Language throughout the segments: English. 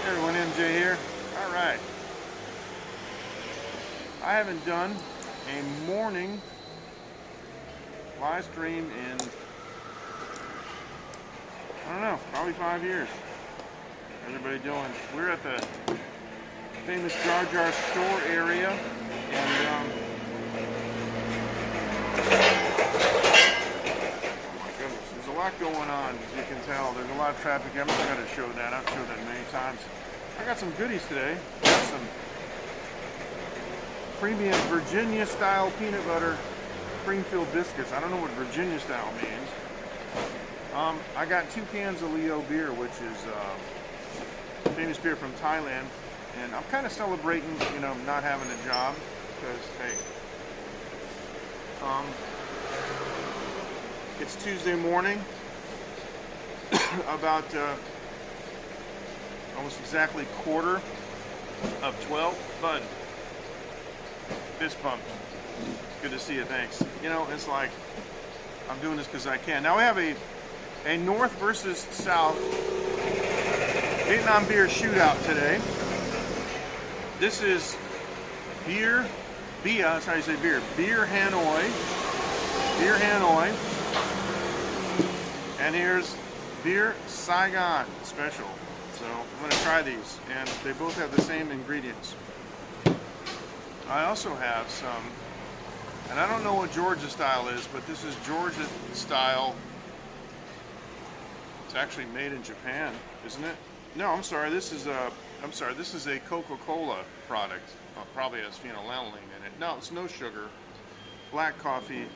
Everyone, MJ here. All right. I haven't done a morning live stream in, I don't know, probably 5 years. How's everybody doing? We're at the famous Jarjar store area, and oh my goodness, there's a lot going on, as you can tell. There's a lot of traffic. I'm not going to show that. I've showed that many times. I got some goodies today. Got some premium Virginia style peanut butter cream-filled biscuits. I don't know what Virginia style means. I got 2 cans of Leo beer, which is famous beer from Thailand, and I'm kind of celebrating, you know, not having a job, because hey, it's Tuesday morning, about almost exactly 11:45. Bud, fist bump. Good to see you. Thanks. You know, it's like I'm doing this because I can. Now we have a North versus South Vietnam beer shootout today. This is beer, Bia, that's how you say beer. Beer Hanoi. And here's beer Saigon special. So I'm going to try these, and they both have the same ingredients. I also have some, and I don't know what Georgia style is, but this is Georgia style. It's actually made in Japan, isn't it? No, I'm sorry. This is a Coca-Cola product. Probably has phenylalanine in it. No, it's no sugar. Black coffee,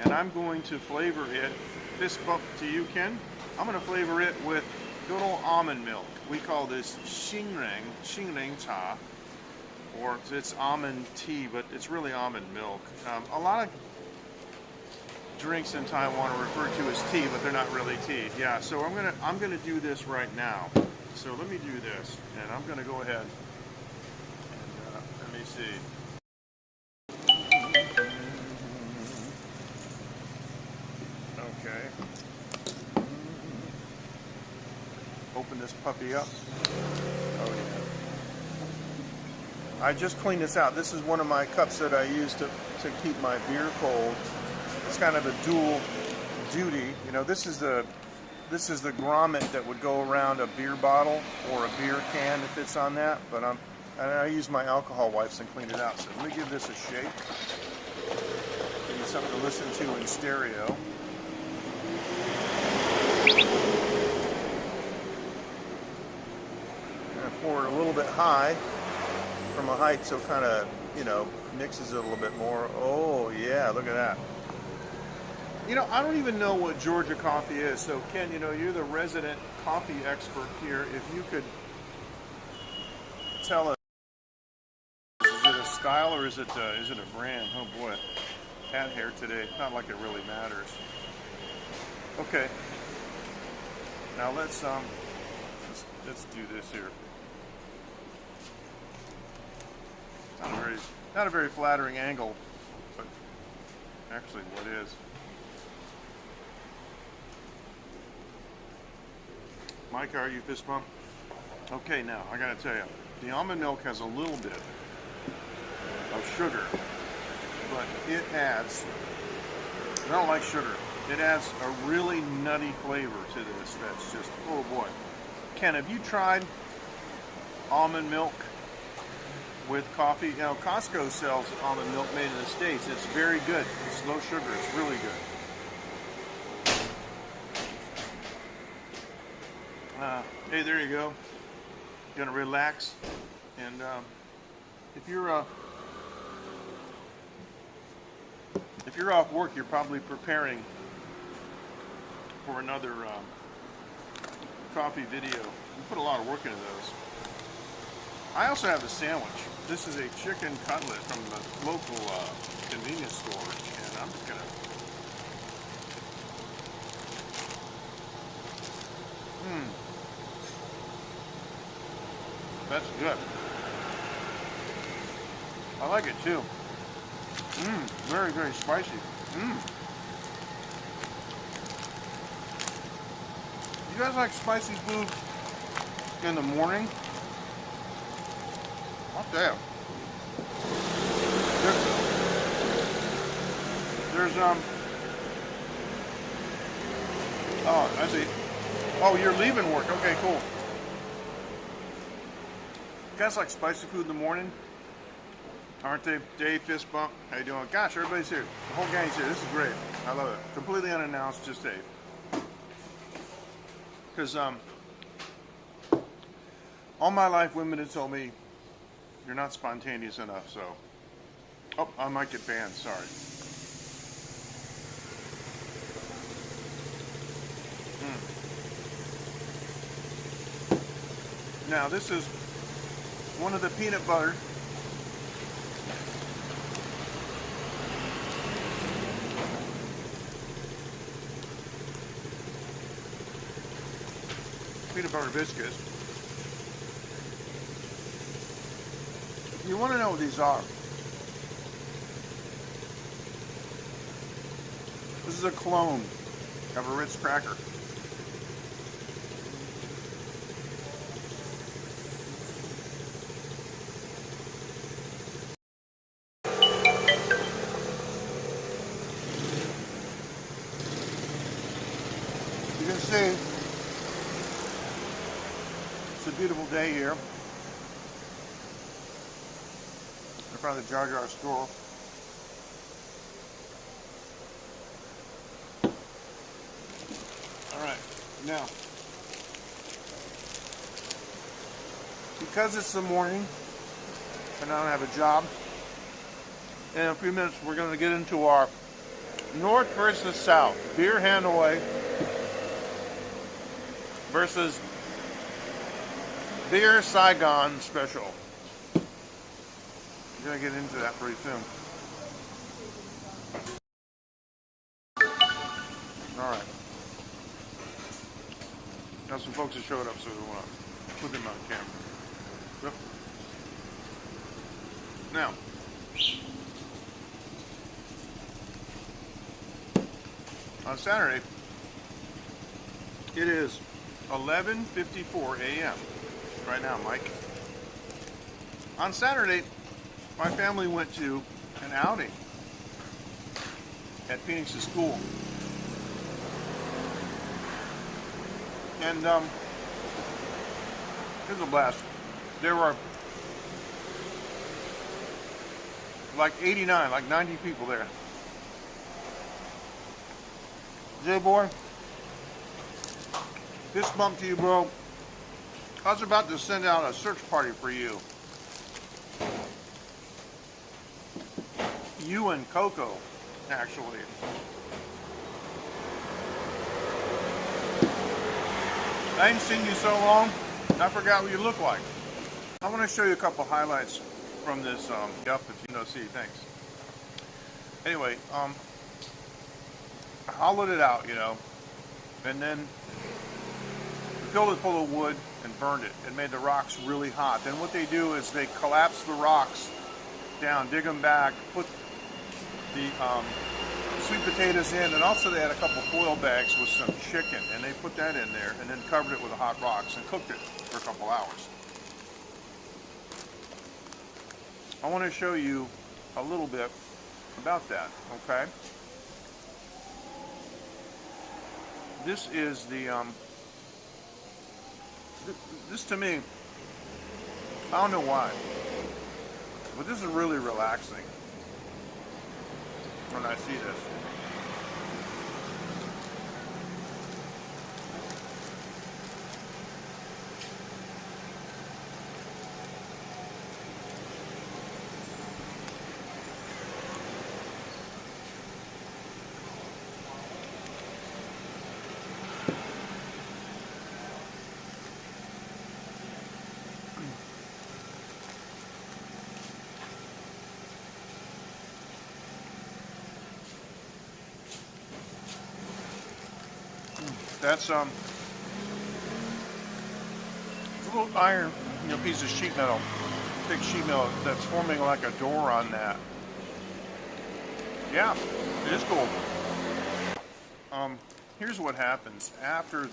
and I'm going to flavor it. This bump to you, Ken. I'm going to flavor it with good old almond milk. We call this Xingring cha, or it's almond tea, but it's really almond milk. A lot of drinks in Taiwan are referred to as tea, but they're not really tea. Yeah, so I'm gonna do this right now. So let me do this, and I'm gonna go ahead and let me see. Okay. Open this puppy up. Oh yeah. I just cleaned this out. This is one of my cups that I use to keep my beer cold. It's kind of a dual duty. You know, this is the grommet that would go around a beer bottle or a beer can if it's on that. But I use my alcohol wipes and clean it out. So let me give this a shake. Give me something to listen to in stereo. Pour it a little bit high from a height, so kind of, you know, mixes it a little bit more. Oh yeah, look at that. You know, I don't even know what Georgia coffee is. So Ken, you know, you're the resident coffee expert here. If you could tell us, is it a style or is it a brand? Oh boy, cat hair today. Not like it really matters. Okay. Now let's do this here. Not a very flattering angle, but actually what is. Mike, are you fist bump? Okay, now I gotta tell you, the almond milk has a little bit of sugar, but it adds, I don't like sugar, it adds a really nutty flavor to this that's just, oh boy. Ken, have you tried almond milk with coffee? You know, Costco sells almond milk made in the States. It's very good. It's low sugar. It's really good. Hey, there you go. Gonna relax, and if you're off work, you're probably preparing for another coffee video. We put a lot of work into those. I also have a sandwich. This is a chicken cutlet from the local convenience store, and I'm just gonna. That's good. I like it too. Very, very spicy. You guys like spicy food in the morning? I'll tell you. There's oh, I see. Oh, you're leaving work. Okay, cool. You guys like spicy food in the morning? Aren't they? Dave, fist bump. How you doing? Gosh, everybody's here. The whole gang's here. This is great. I love it. Completely unannounced, just Dave. Because all my life, women have told me you're not spontaneous enough. So, oh, I might get banned. Sorry. Now this is one of the peanut butter. Peanut butter biscuits. You want to know what these are. This is a clone of a Ritz cracker. You can see it's a beautiful day here in front of the Jarjar store. All right, now, because it's the morning and I don't have a job, in a few minutes we're going to get into our North versus South, Beer Hanoi versus Beer Saigon special. We're going to get into that pretty soon. All right. Got some folks that showed up, so we want to put them on camera. Yep. Now, on Saturday, it is 11:54 a.m. right now, Mike. On Saturday, my family went to an outing at Phoenix's school. And it was a blast. There were like 89, like 90 people there. J-Boy, fist bump to you, bro. I was about to send out a search party for you. You and Coco, actually. I ain't seen you so long, I forgot what you look like. I want to show you a couple highlights from this yup, if you know, see, thanks. Anyway, I hollowed it out, you know, and then filled it full of wood and burned it. It made the rocks really hot. Then what they do is they collapse the rocks down, dig them back, put the sweet potatoes in, and also they had a couple foil bags with some chicken, and they put that in there and then covered it with the hot rocks and cooked it for a couple hours. I want to show you a little bit about that, okay? This is the, this to me, I don't know why, but this is really relaxing when I see this. That's a little iron, you know, piece of sheet metal, thick sheet metal that's forming like a door on that. Yeah, it is cool. Here's what happens after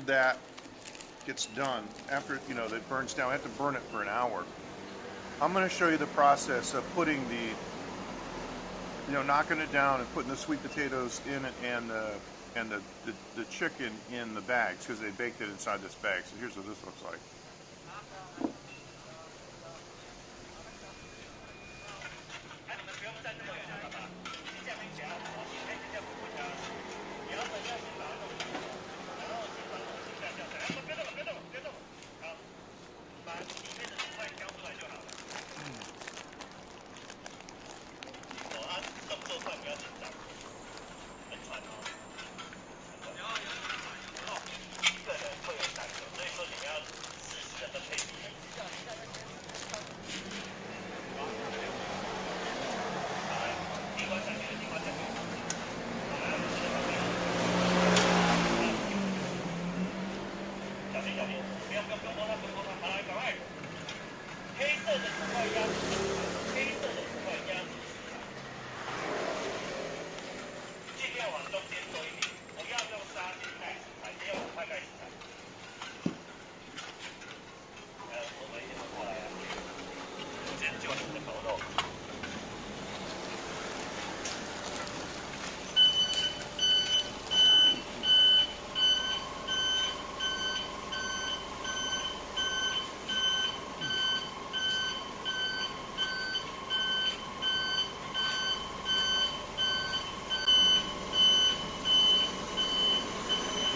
that gets done. After, you know, that burns down, I have to burn it for an hour. I'm going to show you the process of putting the, knocking it down and putting the sweet potatoes in it and the chicken in the bags because they baked it inside this bag. So here's what this looks like.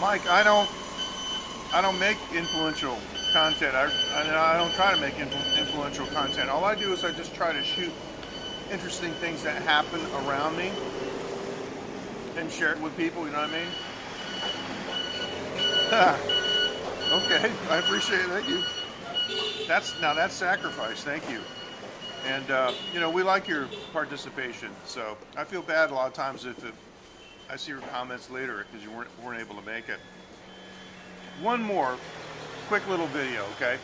Mike, I don't make influential content. I don't try to make influential content. All I do is I just try to shoot interesting things that happen around me and share it with people. You know what I mean? Okay, I appreciate it. Thank you. That's sacrifice. Thank you. And we like your participation. So I feel bad a lot of times if I see your comments later because you weren't able to make it. One more quick little video, okay?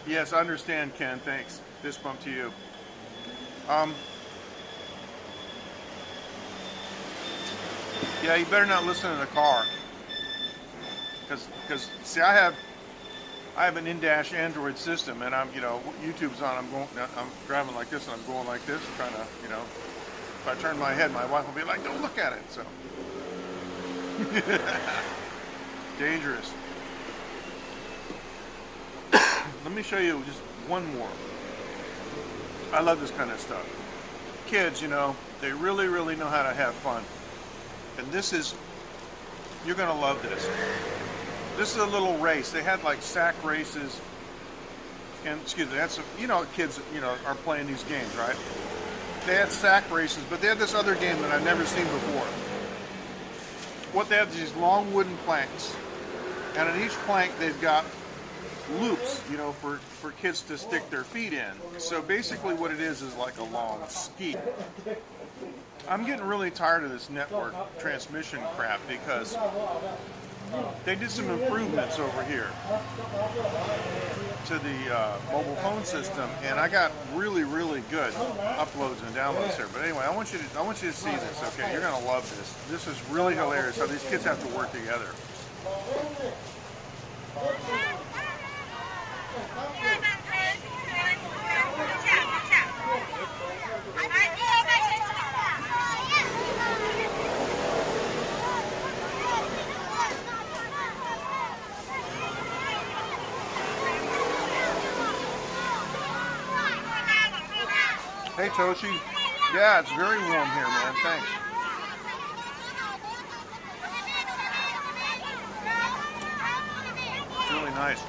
Yes, I understand, Ken. Thanks. Fist bump to you. Yeah, you better not listen in the car. Because see, I have an in-dash Android system, and YouTube's on. I'm driving like this, and I'm going like this, trying to, if I turn my head, my wife will be like, "Don't look at it." So dangerous. Let me show you just one more. I love this kind of stuff. Kids, they really, really know how to have fun. And you're going to love this. This is a little race. They had like sack races. And, excuse me, that's, kids, are playing these games, right? They had sack races, but they had this other game that I've never seen before. What they have is these long wooden planks. And on each plank, they've got loops, for kids to stick their feet in. So basically what it is like a long ski. I'm getting really tired of this network transmission crap because they did some improvements over here to the mobile phone system, and I got really, really good uploads and downloads here. But anyway, I want you to see this. Okay, you're gonna love this. This is really hilarious how these kids have to work together. Hey Toshi. Yeah, it's very warm here, man. Thanks. It's really nice.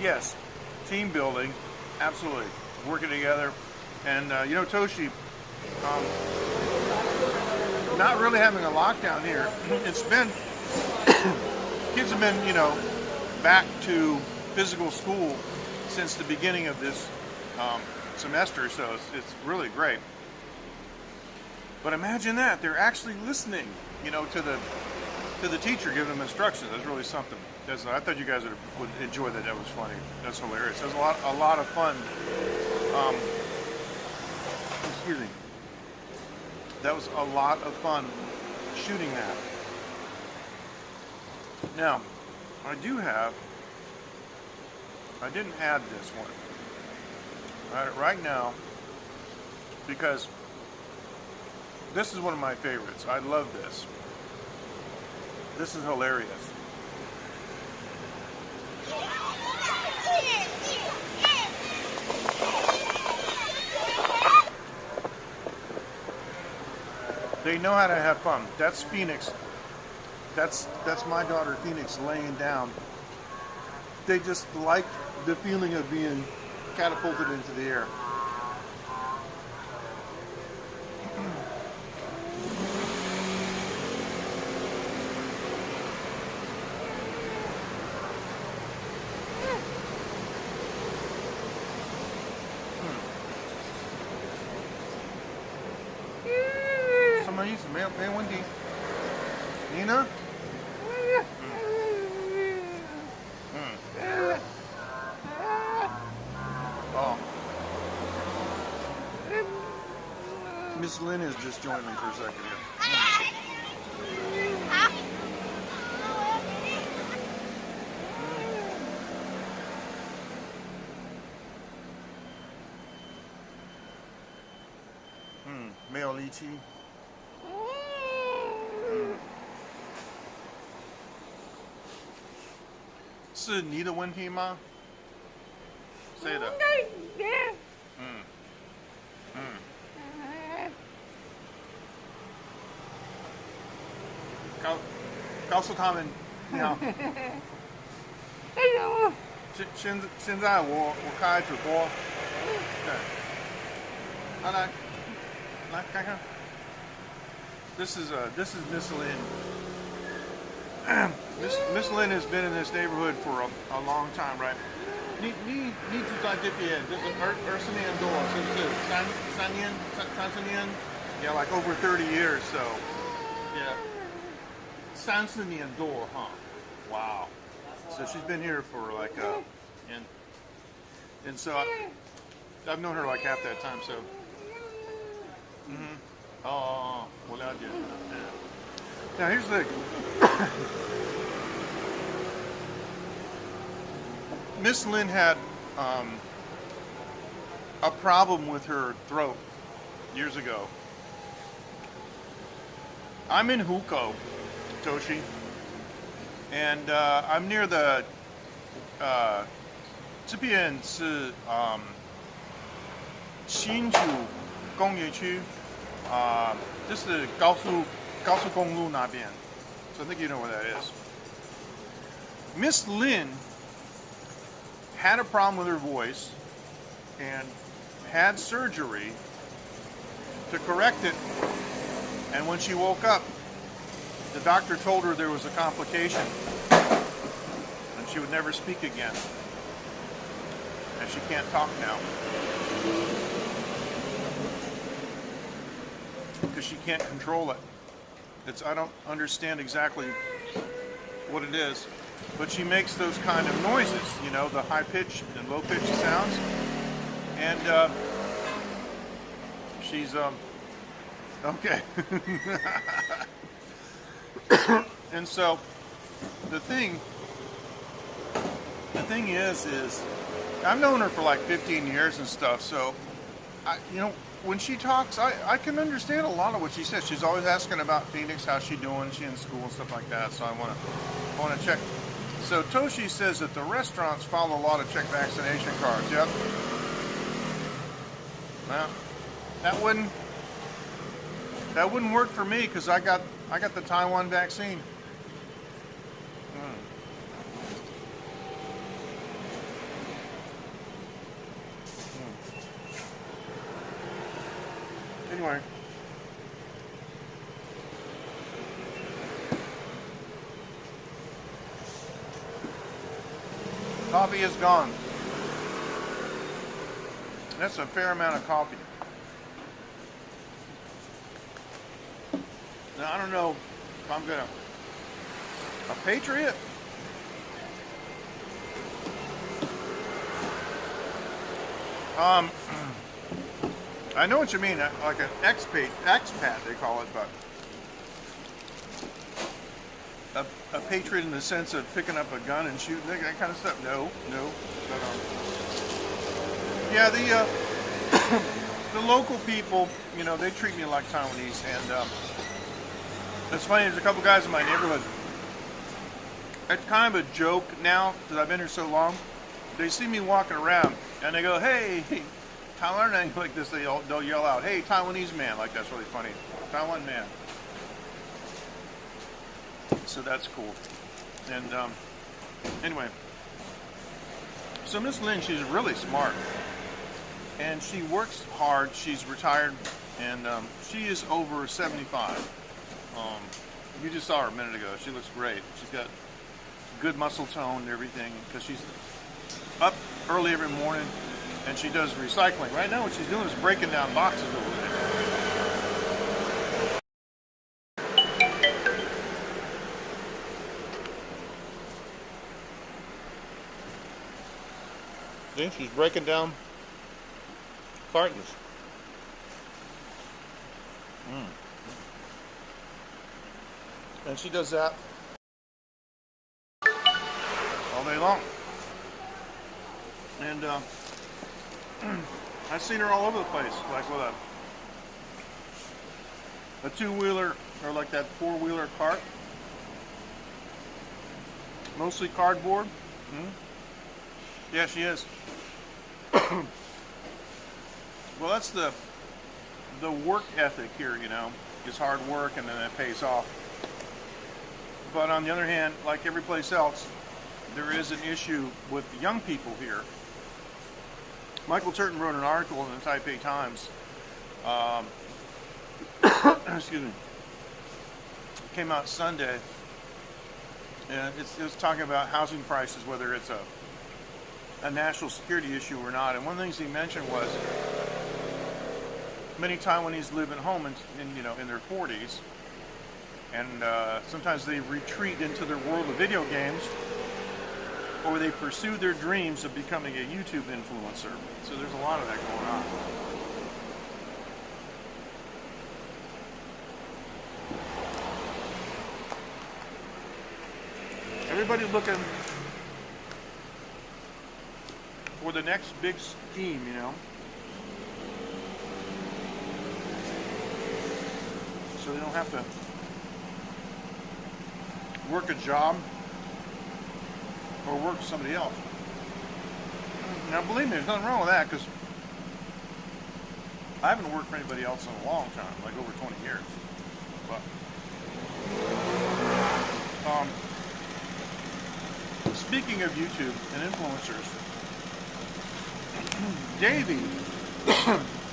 Yes, team building, absolutely, working together, and you know, Toshi, not really having a lockdown here. It's been kids have been, you know, back to physical school since the beginning of this semester, so it's really great. But imagine that they're actually listening, you know, to the teacher giving them instructions. That's really something. I thought you guys would enjoy that. That was funny. That's hilarious. That was a lot of fun. Excuse me. That was a lot of fun shooting that. Now, I didn't add this one right now because this is one of my favorites. I love this. This is hilarious. They know how to have fun. That's Phoenix. That's my daughter Phoenix laying down. They just like the feeling of being catapulted into the air. May Wendy. Nina? Oh. Miss Lynn has just joined me for a second here.没有力气。是你的问题吗？谁的？告诉他们你好。现在我开直播，对，来看看。This is Miss Lynn. Miss Lynn has been in this neighborhood for a long time, right? 你住在这边，这是20年多，是不是？30年 Yeah, like over 30 years, so yeah. 30年多, huh? Wow. So she's been here for like and so I've known her like half that time, so. Oh, 我了解. Now here's the thing. Miss Lynn had a problem with her throat years ago. I'm in Huko, Toshi, and I'm near the 这边是新竹工业区，就是高速公路那边. So I think you know where that is. Miss Lynn had a problem with her voice and had surgery to correct it. And when she woke up, the doctor told her there was a complication and she would never speak again. And she can't talk now because she can't control it. I don't understand exactly what it is, but she makes those kind of noises, you know, the high pitch and low pitch sounds. And she's okay. And so the thing is I've known her for like 15 years and stuff, so you know, when she talks, I can understand a lot of what she says. She's always asking about Phoenix, how's she doing, she in school and stuff like that. So I want to check. So Toshi says that the restaurants follow a lot of check vaccination cards. Yep. Well, that wouldn't work for me because I got the Taiwan vaccine. Anyway, coffee is gone. That's a fair amount of coffee. Now, I don't know if I'm gonna a patriot. I know what you mean, like an expat they call it, but a patriot in the sense of picking up a gun and shooting, that kind of stuff. No. But, yeah, the local people, you know, they treat me like Taiwanese, and it's funny. There's a couple guys in my neighborhood. It's kind of a joke now because I've been here so long. They see me walking around and they go, "Hey, Taiwan," like this. They'll yell out, "Hey, Taiwanese man!" Like that's really funny. Taiwan man. So that's cool. And anyway, so Miss Lynn, she's really smart, and she works hard. She's retired, and she is over 75. You just saw her a minute ago. She looks great. She's got good muscle tone and everything because she's up early every morning. And she does recycling. Right now what she's doing is breaking down boxes over there. Then she's breaking down cartons. And she does that all day long. And I've seen her all over the place, like with a two-wheeler or like that four-wheeler cart, mostly cardboard. Yeah, she is. Well, that's the work ethic here, you know, is hard work and then it pays off. But on the other hand, like every place else, there is an issue with the young people here. Michael Turton wrote an article in the Taipei Times. Excuse me. It came out Sunday, and it was talking about housing prices, whether it's a national security issue or not. And one of the things he mentioned was many Taiwanese live at home in their 40s, and sometimes they retreat into their world of video games, or they pursue their dreams of becoming a YouTube influencer. So there's a lot of that going on. Everybody's looking for the next big scheme, you know. So they don't have to work a job or work for somebody else. Now, believe me, there's nothing wrong with that, because I haven't worked for anybody else in a long time, like over 20 years. But speaking of YouTube and influencers, Davey,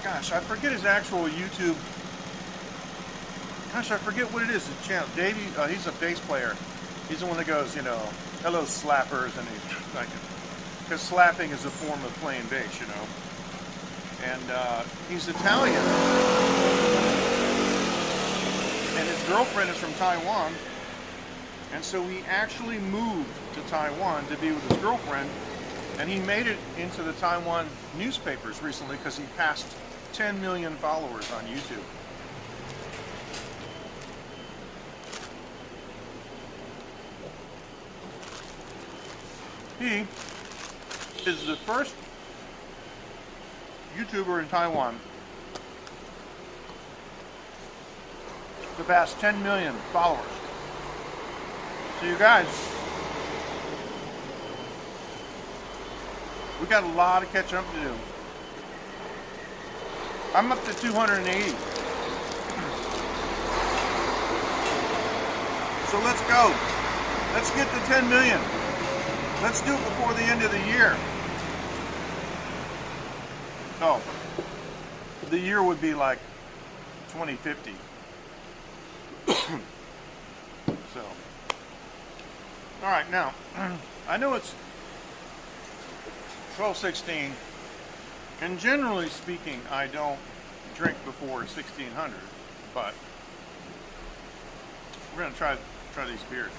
gosh, I forget his actual YouTube. Gosh, I forget what it is. The channel. Davey, he's a bass player. He's the one that goes, you know, hello slappers, and he's like, because slapping is a form of playing bass, you know. And he's Italian, and his girlfriend is from Taiwan, and so he actually moved to Taiwan to be with his girlfriend, and he made it into the Taiwan newspapers recently because he passed 10 million followers on YouTube. He is the first YouTuber in Taiwan to pass 10 million followers. So you guys, we got a lot of catching up to do. I'm up to 280. So let's go. Let's get to 10 million. Let's do it before the end of the year. Oh, the year would be like 2050. So, all right, now, I know it's 12:16, and generally speaking, I don't drink before 1600, but we're gonna try these beers.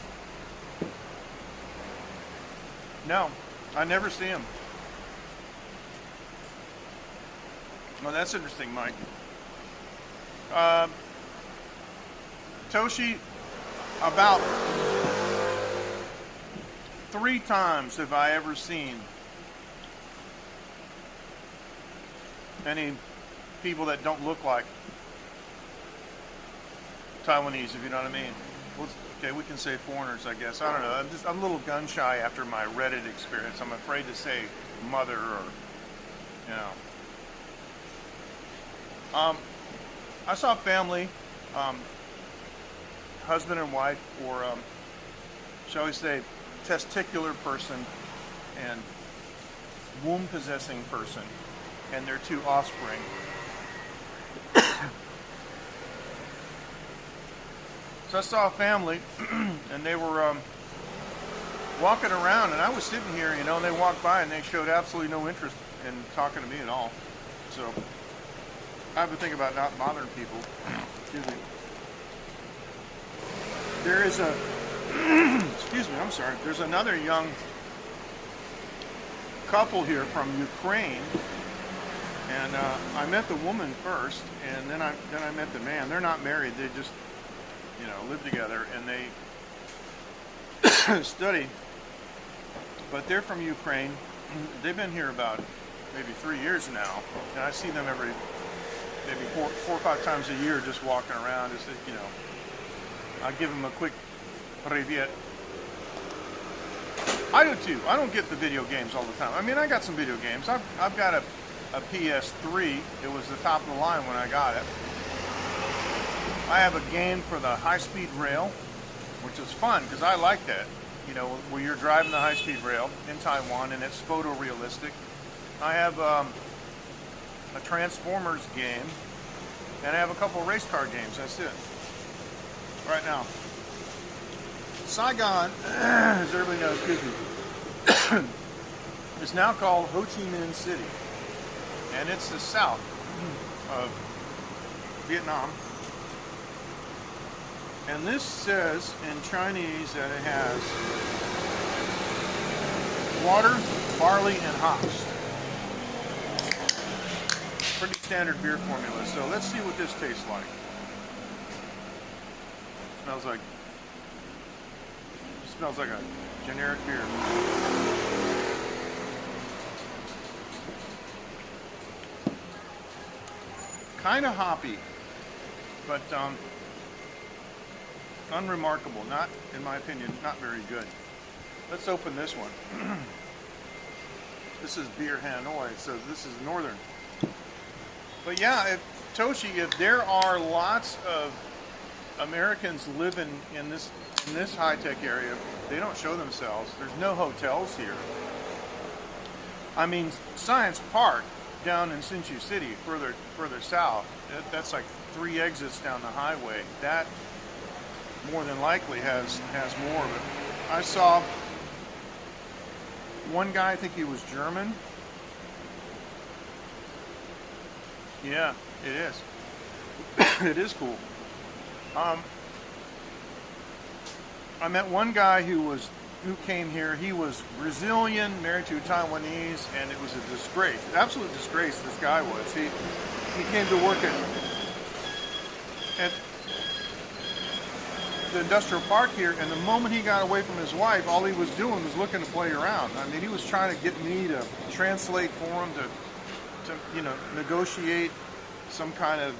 No, I never see them. Well, that's interesting, Mike. Toshi, about 3 times have I ever seen any people that don't look like Taiwanese, if you know what I mean. Well, okay, we can say foreigners, I guess. I don't know. I'm a little gun shy after my Reddit experience. I'm afraid to say mother or, you know. I saw a family, husband and wife, or shall we say, testicular person and womb-possessing person, and their 2 offspring. So I saw a family, and they were walking around, and I was sitting here, you know, and they walked by, and they showed absolutely no interest in talking to me at all. So I have to think about not bothering people. Excuse me. There is a, excuse me, I'm sorry. There's another young couple here from Ukraine, and I met the woman first, and then I met the man. They're not married. They just, you know, live together, and they study. But they're from Ukraine. They've been here about maybe 3 years now, and I see them every maybe four or 5 times a year, just walking around. Just, you know, I give them a quick привет. I do too. I don't get the video games all the time. I mean, I got some video games. I've got a PS3. It was the top of the line when I got it. I have a game for the high-speed rail, which is fun because I like that. You know, where you're driving the high-speed rail in Taiwan, and it's photorealistic. I have a Transformers game, and I have a couple of race car games. That's it. Right now, Saigon, as everybody knows, excuse me, is now called Ho Chi Minh City, and it's the south of Vietnam. And this says in Chinese that it has water, barley, and hops. Pretty standard beer formula. So let's see what this tastes like. Smells like a generic beer. Kind of hoppy, but unremarkable. Not, in my opinion, not very good. Let's open this one. This is Beer Hanoi, so this is northern. But yeah, Toshi, if there are lots of Americans living in this high-tech area, they don't show themselves. There's no hotels here. I mean, Science Park down in Hsinchu City, further south. That's like 3 exits down the highway. That more than likely has more. But I saw one guy, I think he was German. Yeah, it is. It is cool. I met one guy who came here. He was Brazilian, married to a Taiwanese, and it was a disgrace, absolute disgrace. This guy was. He came to work at the industrial park here, and the moment he got away from his wife, all he was doing was looking to play around. I mean, he was trying to get me to translate for him to negotiate some kind of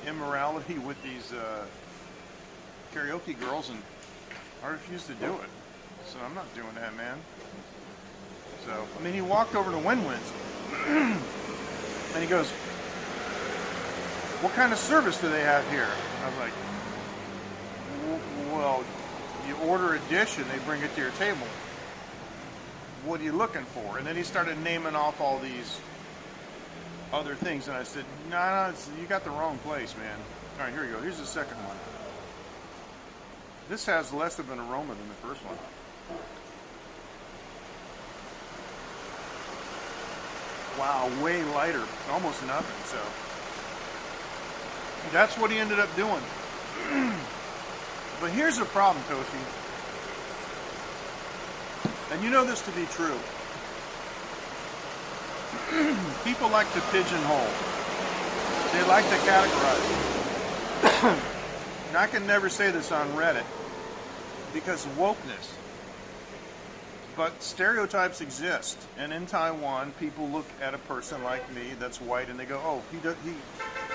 immorality with these karaoke girls, and I refused to do it. So I'm not doing that, man. So, I mean, he walked over to Win-Win's and he goes, "What kind of service do they have here?" I was like, "Well, you order a dish and they bring it to your table. What are you looking for?" And then he started naming off all these other things, and I said, "No, you got the wrong place, man." All right, here we go. Here's the second one. This has less of an aroma than the first one. Wow, way lighter, almost nothing. So that's what he ended up doing. But here's the problem, Toshi, and you know this to be true. People like to pigeonhole. They like to categorize. And I can never say this on Reddit because of wokeness. But stereotypes exist, and in Taiwan, people look at a person like me that's white, and they go, "Oh,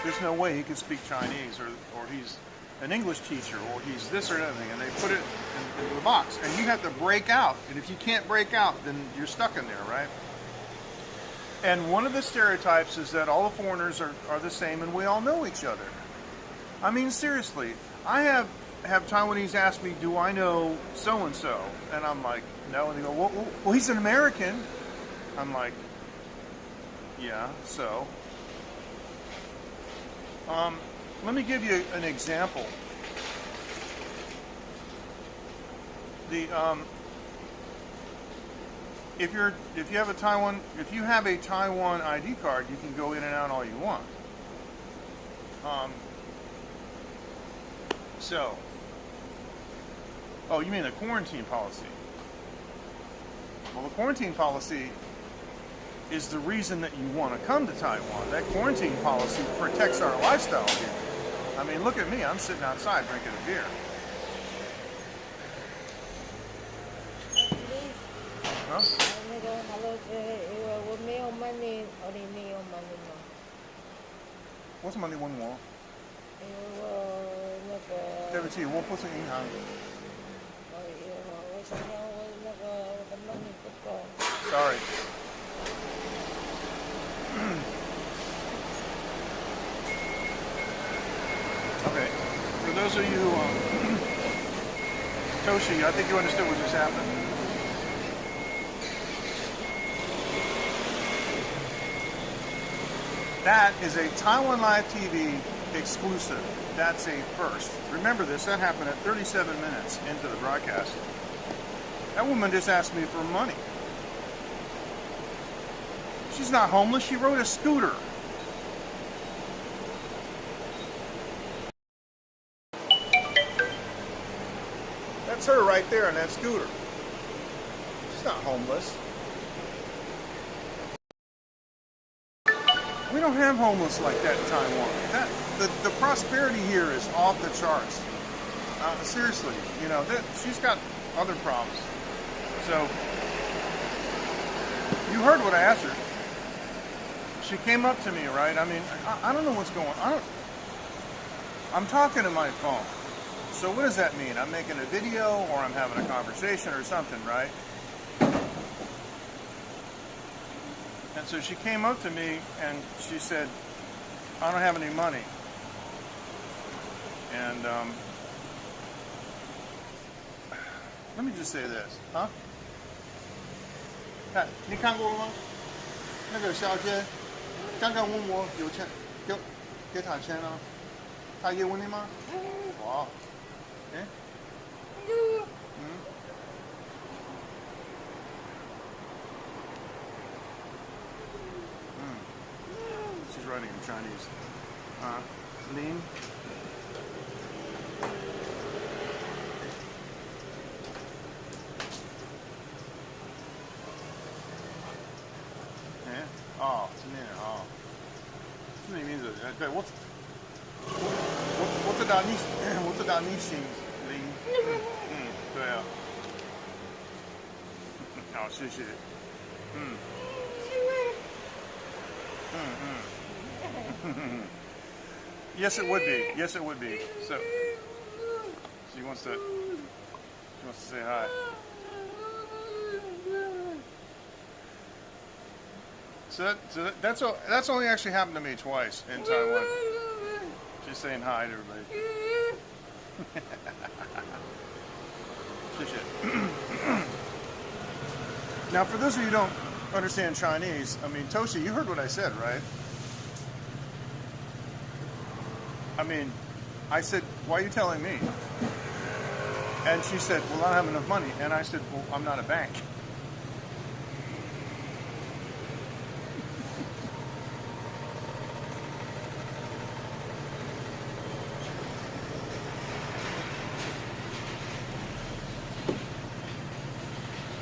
there's no way he can speak Chinese, or he's an English teacher, or he's this or anything," and they put it in the box, and you have to break out. And if you can't break out, then you're stuck in there, right? And one of the stereotypes is that all the foreigners are the same, and we all know each other. I mean, seriously, I have Taiwanese ask me, "Do I know so and so?" And I'm like, "No." And they go, well, he's an American." I'm like, "Yeah, so." Let me give you an example. If you have a Taiwan ID card, you can go in and out all you want. Oh, you mean the quarantine policy? Well, the quarantine policy is the reason that you want to come to Taiwan. That quarantine policy protects our lifestyle here. I mean, look at me. I'm sitting outside drinking a beer. Huh? What's money one more? 对不起，我不是银行。Sorry. Okay. For those of you, Toshi, I think you understood what just happened. That is a Taiwan Live TV exclusive. That's a first. Remember this, that happened at 37 minutes into the broadcast. That woman just asked me for money. She's not homeless, she rode a scooter. That's her right there on that scooter. She's not homeless. We don't have homeless like that in Taiwan. The prosperity here is off the charts. Seriously, you know, she's got other problems. So, you heard what I asked her. She came up to me, right? I mean, I don't know what's going on. I'm talking to my phone. So what does that mean? I'm making a video or I'm having a conversation or something, right? And so she came up to me and she said, "I don't have any money." And let me just say this, huh? 你看过吗？那个小姐刚刚问我有钱，给他钱啊？他也问你吗？哇，哎，嗯。She's writing in Chinese. Lean. Eh? Oh, 今天哦，是你名字？对，我知道你，我知道你姓林。对啊。好，谢谢。嗯Yes, it would be. Yes, it would be. So she wants to say hi. That's only actually happened to me twice in Taiwan. She's saying hi to everybody. Now, for those of you who don't understand Chinese, I mean, Toshi, you heard what I said, right? I mean, I said, why are you telling me? And she said, well, I don't have enough money. And I said, well, I'm not a bank.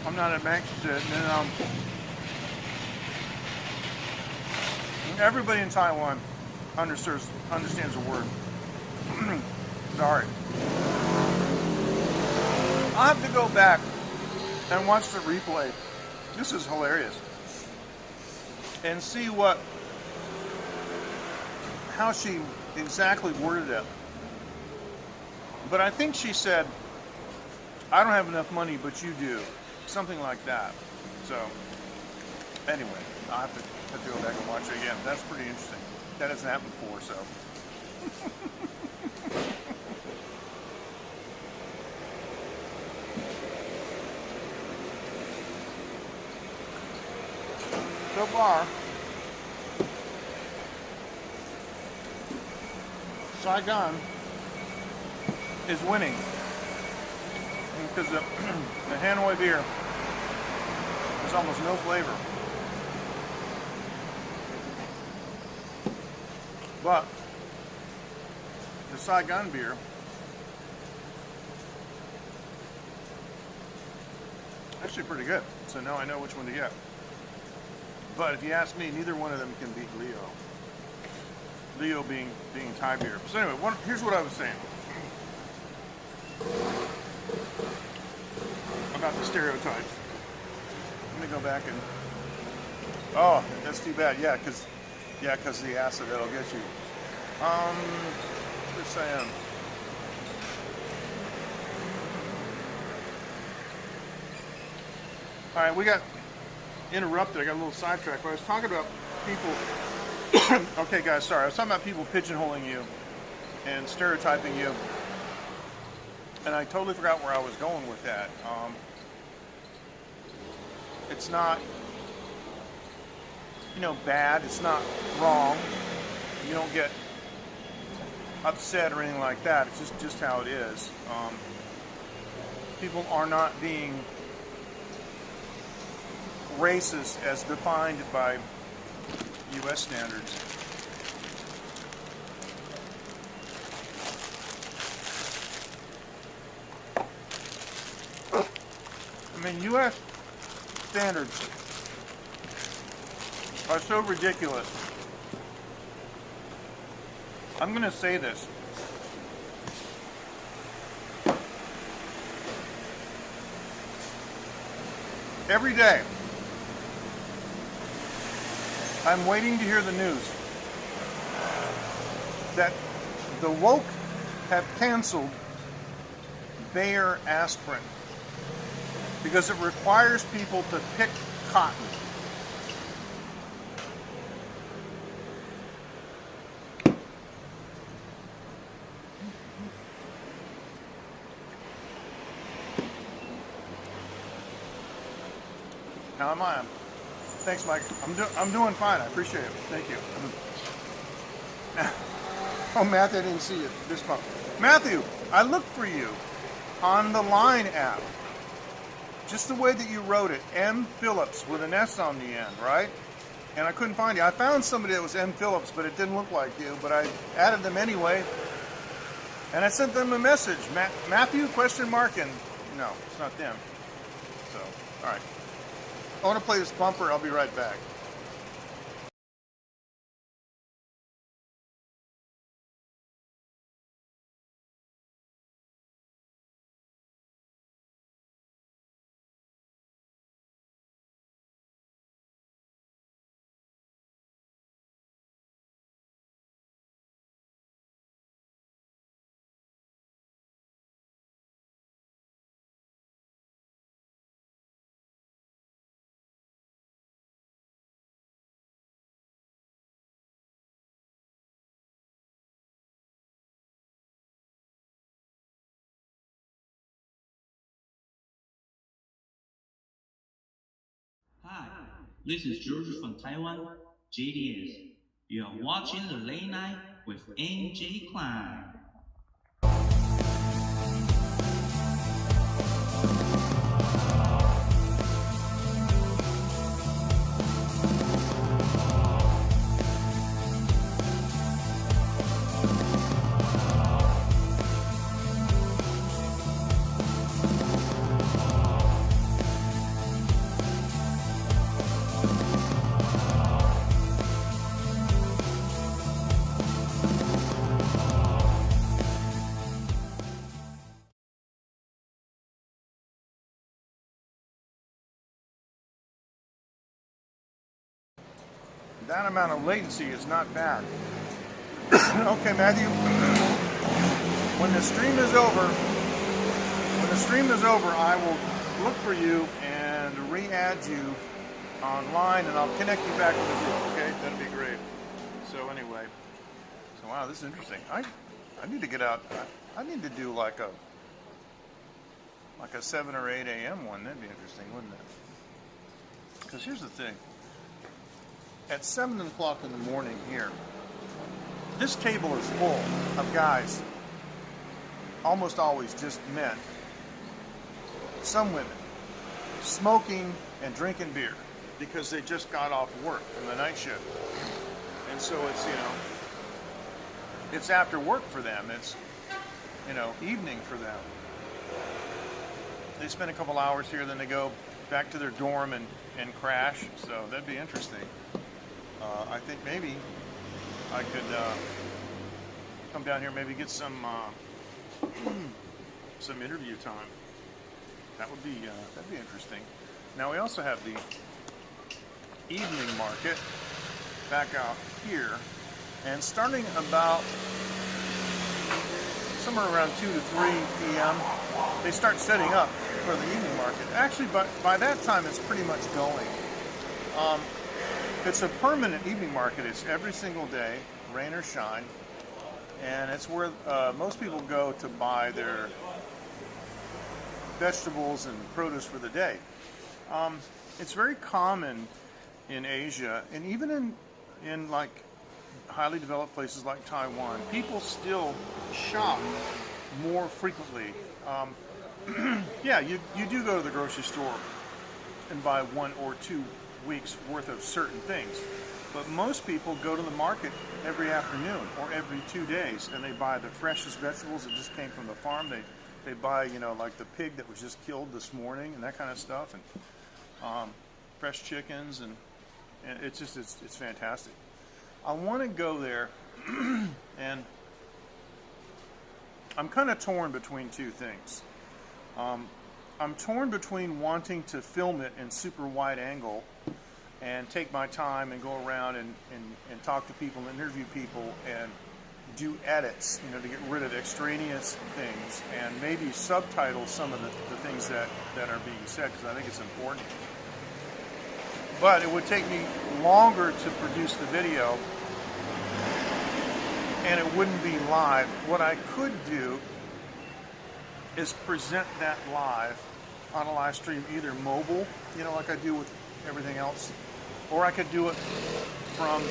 I'm not a bank, she said. And everybody in Taiwan understands the word. Sorry. I'll have to go back and watch the replay. This is hilarious. And see how she exactly worded it. But I think she said, I don't have enough money, but you do. Something like that. So, anyway, I'll have to go back and watch it again. That's pretty interesting. That hasn't happened before, so. So far, Saigon is winning because the Hanoi beer has almost no flavor. But the Saigon beer actually pretty good. So now I know which one to get. But if you ask me, neither one of them can beat Leo. Leo being Thai beer. So anyway, here's what I was saying about the stereotypes. Let me go back and. Oh, that's too bad. Yeah, because the acid that'll get you. Just saying. All right, we got interrupted. I got a little sidetracked. But I was talking about people. Okay, guys, sorry. I was talking about people pigeonholing you and stereotyping you, and I totally forgot where I was going with that. It's not, bad. It's not wrong. You don't get upset or anything like that. It's just how it is. People are not being racist as defined by U.S. standards. I mean, U.S. standards are so ridiculous. I'm going to say this. Every day, I'm waiting to hear the news that the woke have canceled Bayer aspirin because it requires people to pick cotton. Now am I Thanks, Mike. I'm doing fine. I appreciate it. Thank you. Oh, Matthew, I didn't see it. This month. Matthew, I looked for you on the Line app. Just the way that you wrote it, M. Phillips with an S on the end, right? And I couldn't find you. I found somebody that was M. Phillips, but it didn't look like you. But I added them anyway, and I sent them a message. Matthew, question mark, and no, it's not them. So, all right. I want to play this bumper. I'll be right back. Hi, this is Jarjar from Taiwan, JDS. You are watching the Late Night with NJ Klein. That amount of latency is not bad. Okay, Matthew. When the stream is over, I will look for you and re-add you online, and I'll connect you back with the group. Okay, that'd be great. So anyway, wow, this is interesting. I need to get out. I need to do like a 7 or 8 a.m. one. That'd be interesting, wouldn't it? Because here's the thing. At 7 o'clock in the morning here, this table is full of guys, almost always just men, some women, smoking and drinking beer because they just got off work from the night shift. And so it's, it's after work for them. It's, evening for them. They spend a couple hours here, then they go back to their dorm and crash. So that'd be interesting. I think maybe I could come down here, maybe get some interview time. That'd be interesting. Now we also have the evening market back out here, and starting about somewhere around 2 to 3 p.m. they start setting up for the evening market. Actually, by that time it's pretty much going. It's a permanent evening market. It's every single day, rain or shine, and it's where most people go to buy their vegetables and produce for the day. It's very common in Asia, and even in like highly developed places like Taiwan, people still shop more frequently. Yeah, you do go to the grocery store and buy 1 or 2 weeks worth of certain things, but most people go to the market every afternoon or every 2 days, and they buy the freshest vegetables that just came from the farm. They buy like the pig that was just killed this morning and that kind of stuff, and fresh chickens, and it's fantastic. I want to go there, and I'm kind of torn between two things. I'm torn between wanting to film it in super wide angle and take my time and go around and talk to people and interview people and do edits, to get rid of extraneous things and maybe subtitle some of the things that are being said, because I think it's important. But it would take me longer to produce the video, and it wouldn't be live. What I could do is present that live on a live stream, either mobile, like I do with everything else, or I could do it from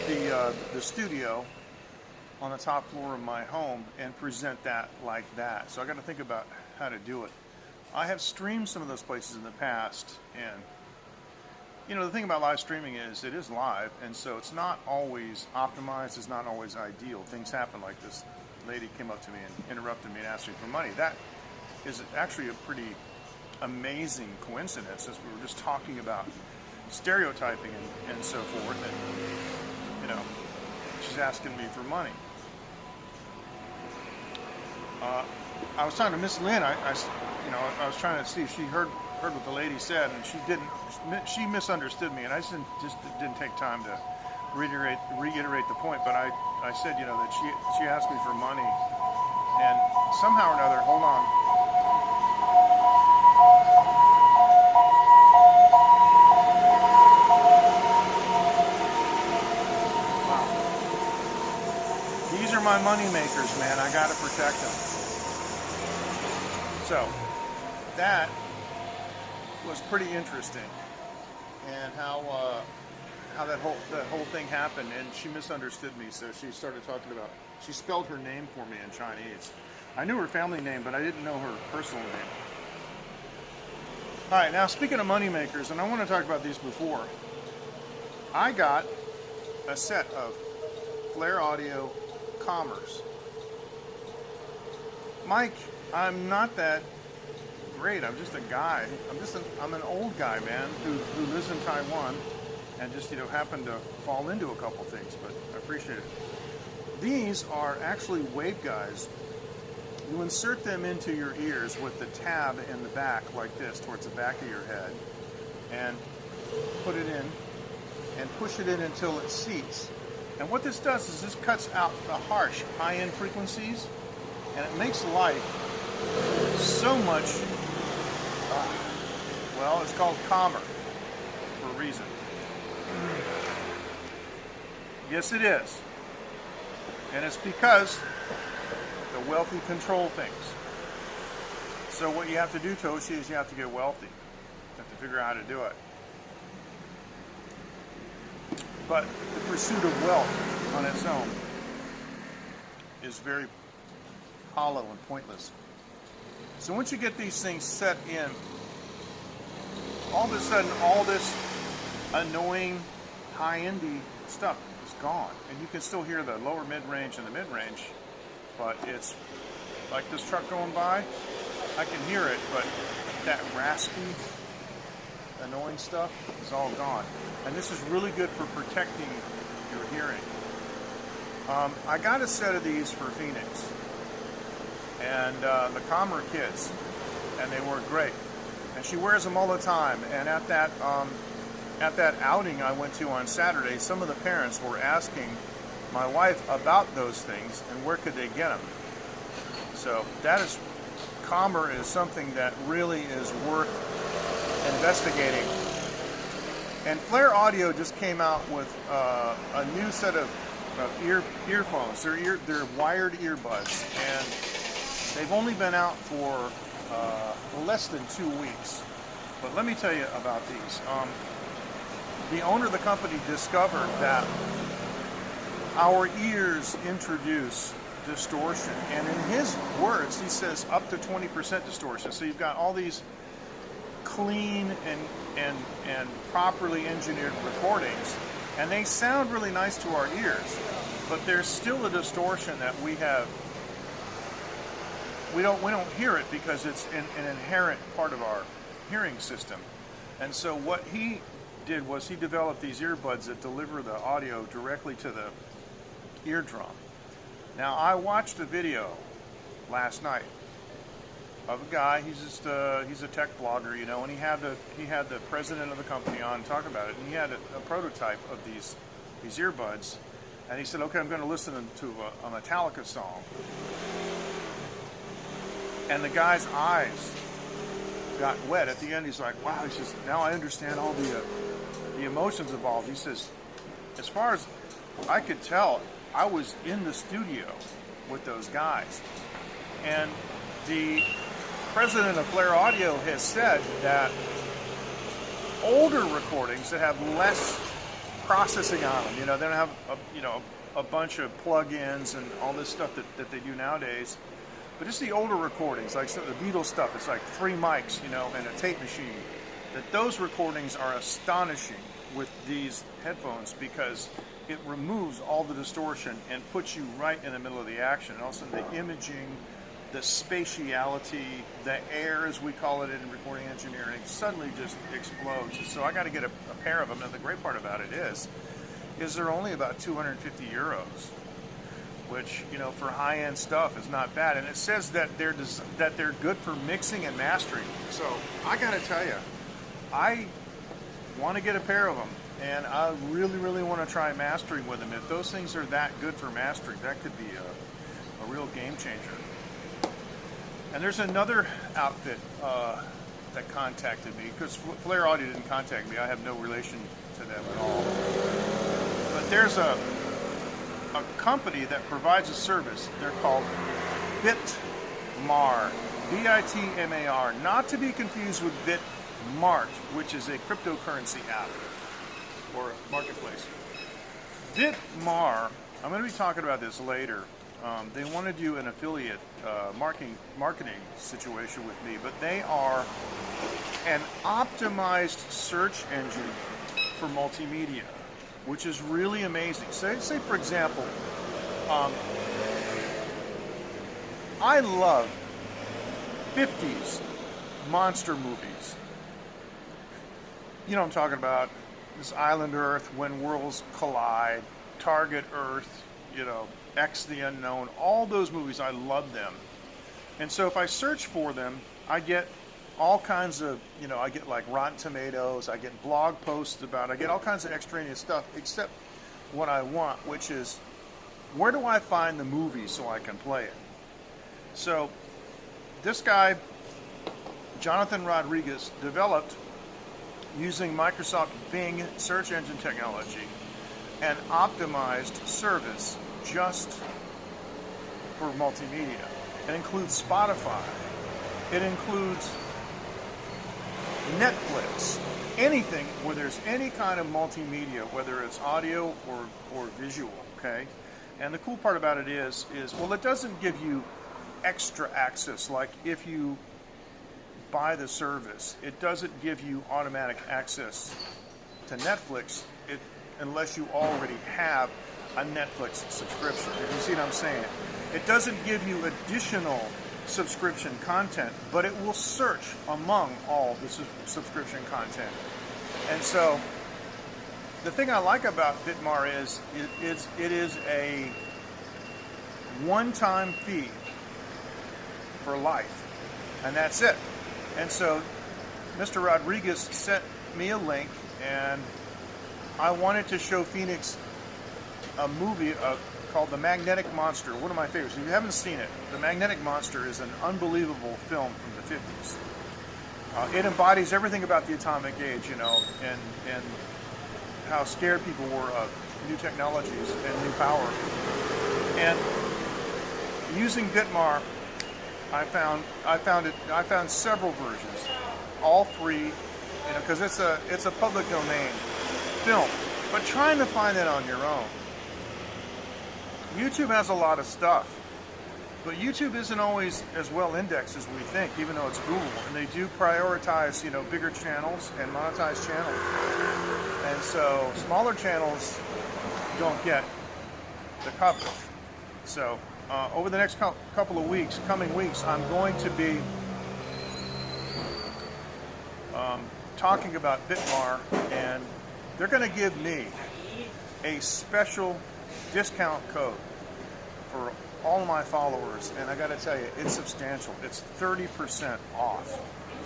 the studio on the top floor of my home and present that like that. So I got to think about how to do it. I have streamed some of those places in the past, and you know, the thing about live streaming is it is live, and so it's not always optimized, it's not always ideal. Things happen, like this lady came up to me and interrupted me and asked me for money. That is actually a pretty amazing coincidence, as we were just talking about stereotyping and so forth, and you know, she's asking me for money. I was talking to Miss Lynn. I was trying to see if she heard what the lady said, and she didn't. She misunderstood me, and I just didn't take time to reiterate the point. But I said, you know, that she asked me for money, and somehow or another, hold on. Wow. These are my money makers, man. I got to protect them. So that was pretty interesting, and how that whole thing happened. And she misunderstood me, so she started talking about. She spelled her name for me in Chinese. I knew her family name, but I didn't know her personal name. All right, now speaking of money makers, and I want to talk about these before. I got a set of Flare Audio Commerce. Mike, I'm not that great. I'm just a guy. I'm an old guy, man, who lives in Taiwan, and just, you know, happened to fall into a couple things, but I appreciate it. These are actually waveguides. You insert them into your ears with the tab in the back like this, towards the back of your head, and put it in and push it in until it seats. And what this does is this cuts out the harsh high-end frequencies, and it makes life so much, well, it's called calmer for a reason. Yes, it is. And it's because the wealthy control things. So what you have to do, Toshi, is you have to get wealthy. You have to figure out how to do it. But the pursuit of wealth on its own is very hollow and pointless. So once you get these things set in, all of a sudden all this annoying high-endy stuff is gone. And you can still hear the lower mid-range and the mid-range, but it's like this truck going by, I can hear it, but that raspy, annoying stuff is all gone. And this is really good for protecting your hearing. I got a set of these for Phoenix, and the Calmer kids, and they work great. And she wears them all the time. And at that outing I went to on Saturday, some of the parents were asking my wife about those things and where could they get them. So that is, Calmer is something that really is worth investigating. And Flare Audio just came out with a new set of earphones. They're wired earbuds, and they've only been out for less than 2 weeks. But let me tell you about these. The owner of the company discovered that our ears introduce distortion, and in his words, he says up to 20% distortion. So you've got all these clean and properly engineered recordings, and they sound really nice to our ears, but there's still a distortion that we have. We don't hear it because it's an inherent part of our hearing system. And so what he did was he developed these earbuds that deliver the audio directly to the eardrum. Now, I watched a video last night of a guy. He's a tech blogger, you know, and he had the president of the company on talk about it, and he had a prototype of these earbuds, and he said, okay, I'm going to listen to a Metallica song. And the guy's eyes got wet at the end. He's like, wow, he says, now I understand all the emotions involved. He says, as far as I could tell, I was in the studio with those guys. And the president of Flare Audio has said that older recordings that have less processing on them. You know, they don't have a bunch of plug-ins and all this stuff that they do nowadays. But just the older recordings, like some of the Beatles stuff, it's like 3 mics, you know, and a tape machine. That those recordings are astonishing with these headphones because it removes all the distortion and puts you right in the middle of the action. And also the imaging, the spatiality, the air, as we call it in recording engineering, suddenly just explodes. So I got to get a pair of them. And the great part about it is they're only about 250 euros, which, you know, for high-end stuff is not bad. And it says that they're good for mixing and mastering. So I got to tell you, I want to get a pair of them, and I really, really want to try mastering with them. If those things are that good for mastering, that could be a real game changer. And there's another outfit that contacted me, because Flare Audio didn't contact me. I have no relation to them at all. But there's a company that provides a service. They're called Bitmar, B-I-T-M-A-R, not to be confused with Bitmart, which is a cryptocurrency app or marketplace. Bitmar, I'm going to be talking about this later. They want to do an affiliate marketing situation with me, but they are an optimized search engine for multimedia, which is really amazing. Say for example, I love 50s monster movies. You know what I'm talking about. This Island Earth, When Worlds Collide, Target Earth, you know, X the Unknown, all those movies, I love them. And so if I search for them, I get all kinds of, you know, I get like Rotten Tomatoes, I get blog posts about it, I get all kinds of extraneous stuff, except what I want, which is, where do I find the movie so I can play it? So this guy, Jonathan Rodriguez, developed, using Microsoft Bing search engine technology, an optimized service just for multimedia. It includes Spotify. It includes Netflix. Anything where there's any kind of multimedia, whether it's audio or visual, okay? And the cool part about it is, well, it doesn't give you extra access. Like if you buy the service, it doesn't give you automatic access to Netflix unless you already have a Netflix subscription. You see what I'm saying? It doesn't give you additional subscription content, but it will search among all the subscription content. And so the thing I like about Bitmar is it is a one-time fee for life, and that's it. And so Mr. Rodriguez sent me a link, and I wanted to show Phoenix a movie called The Magnetic Monster, one of my favorites. If you haven't seen it, The Magnetic Monster is an unbelievable film from the 50s. It embodies everything about the atomic age, you know, and how scared people were of new technologies and new power. And using Bitmar, I found several versions, all free, you know, because it's a public domain film. But trying to find it on your own. YouTube has a lot of stuff, but YouTube isn't always as well indexed as we think, even though it's Google. And they do prioritize, you know, bigger channels and monetized channels. And so smaller channels don't get the coverage. So over the next couple of coming weeks, I'm going to be talking about Bitmar, and they're going to give me a special discount code for all of my followers, and I got to tell you, it's substantial. It's 30% off,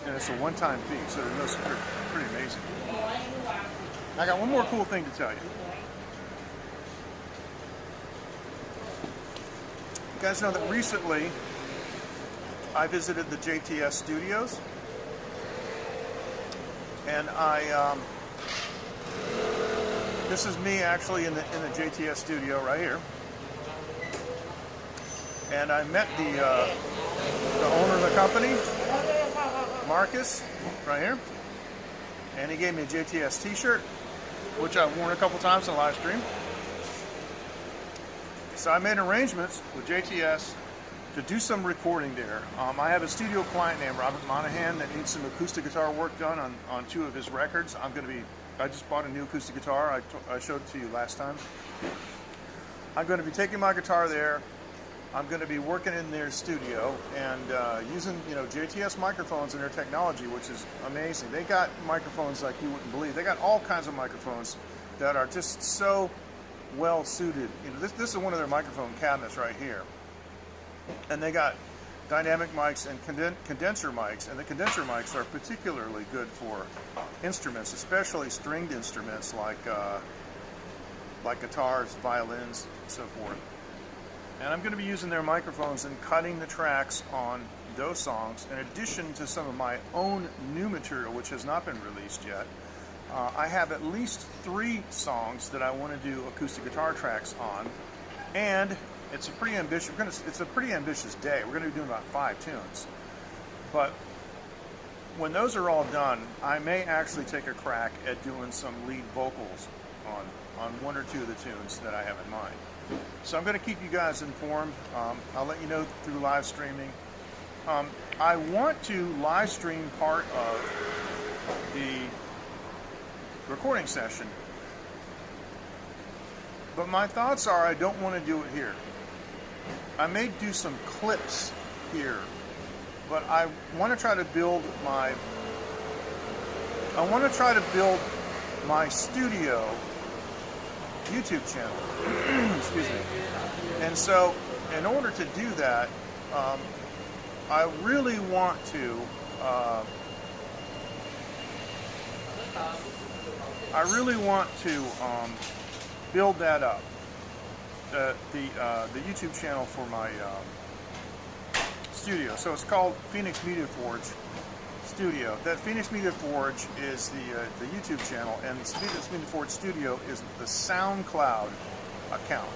and it's a one-time fee, so it's pretty amazing. I got one more cool thing to tell you. You guys know that recently I visited the JTS studios, and this is me actually in the JTS studio right here, and I met the owner of the company, Marcus, right here, and he gave me a JTS t-shirt, which I've worn a couple times in the live stream. So I made arrangements with JTS to do some recording there. I have a studio client named Robert Monahan that needs some acoustic guitar work done on 2 of his records. I just bought a new acoustic guitar. I showed it to you last time. I'm going to be taking my guitar there. I'm going to be working in their studio and using, JTS microphones and their technology, which is amazing. They got microphones like you wouldn't believe. They got all kinds of microphones that are just so well suited. This is one of their microphone cabinets right here. And they got dynamic mics and condenser mics, and the condenser mics are particularly good for instruments, especially stringed instruments like guitars, violins, and so forth. And I'm going to be using their microphones and cutting the tracks on those songs, in addition to some of my own new material, which has not been released yet. I have at least 3 songs that I want to do acoustic guitar tracks on, and it's a pretty ambitious. It's a pretty ambitious day. We're going to be doing about 5 tunes, but when those are all done, I may actually take a crack at doing some lead vocals on 1 or 2 of the tunes that I have in mind. So I'm going to keep you guys informed. I'll let you know through live streaming. I want to live stream part of the recording session, but my thoughts are I don't want to do it here. I may do some clips here, but I want to try to build my studio YouTube channel. Excuse me. And so, in order to do that, I really want to build that up. The YouTube channel for my studio. So it's called Phoenix Media Forge Studio. That Phoenix Media Forge is the YouTube channel, and Phoenix Media Forge Studio is the SoundCloud account.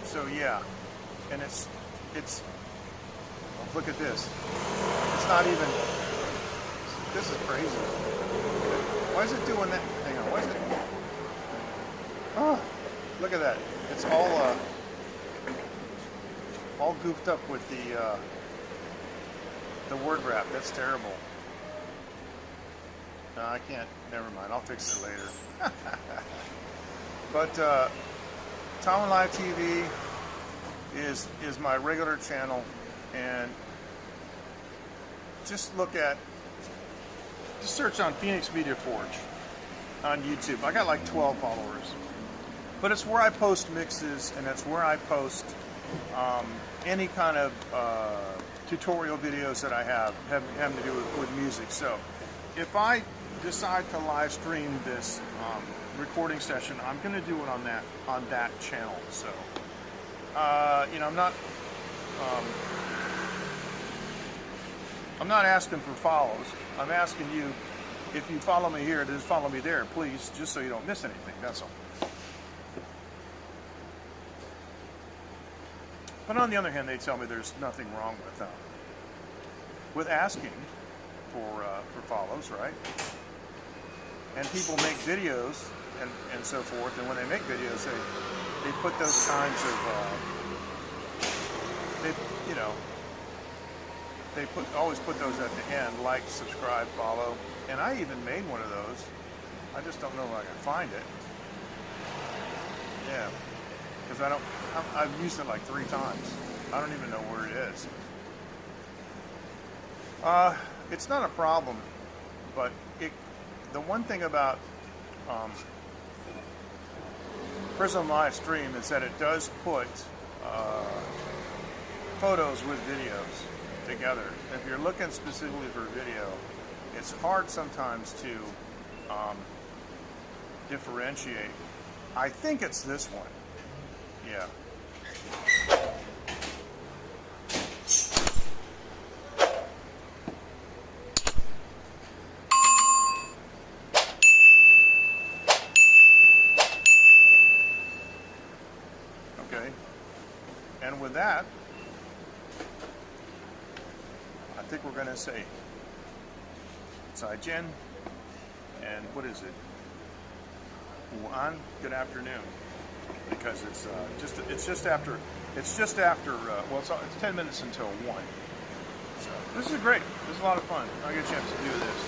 So yeah, and it's look at this. It's not even. This is crazy. Why is it doing that? Hang on. Why is it? Oh, look at that. It's all goofed up with the word wrap. That's terrible. No, I can't. Never mind. I'll fix it later. But Tom and Live TV is my regular channel, and just search on Phoenix Media Forge on YouTube. I got like 12 followers. But it's where I post mixes, and it's where I post any kind of tutorial videos that I have having to do with music. So if I decide to live stream this recording session, I'm going to do it on that channel. So I'm not asking for follows. I'm asking you, if you follow me here, just follow me there, please, just so you don't miss anything. That's all. But on the other hand, they tell me there's nothing wrong with asking for follows, right? And people make videos and so forth, and when they make videos, they put those kinds of they always put those at the end, like, subscribe, follow, and I even made one of those. I just don't know where I can find it. Yeah. Because I've used it like 3 times. I don't even know where it is. It's not a problem, but the one thing about Prism Live Stream is that it does put photos with videos together. If you're looking specifically for video, it's hard sometimes to differentiate. I think it's this one. Yeah. Okay. And with that, I think we're going to say Zaijian, and what is it? good afternoon, because it's just after well, it's 10 minutes until 1. So this is great. This is a lot of fun. I get a chance to do this,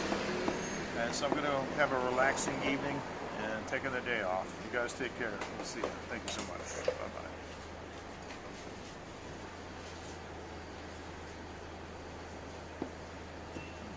and so I'm going to have a relaxing evening and taking the day off. You guys take care. We'll see you. Thank you so much. Bye bye.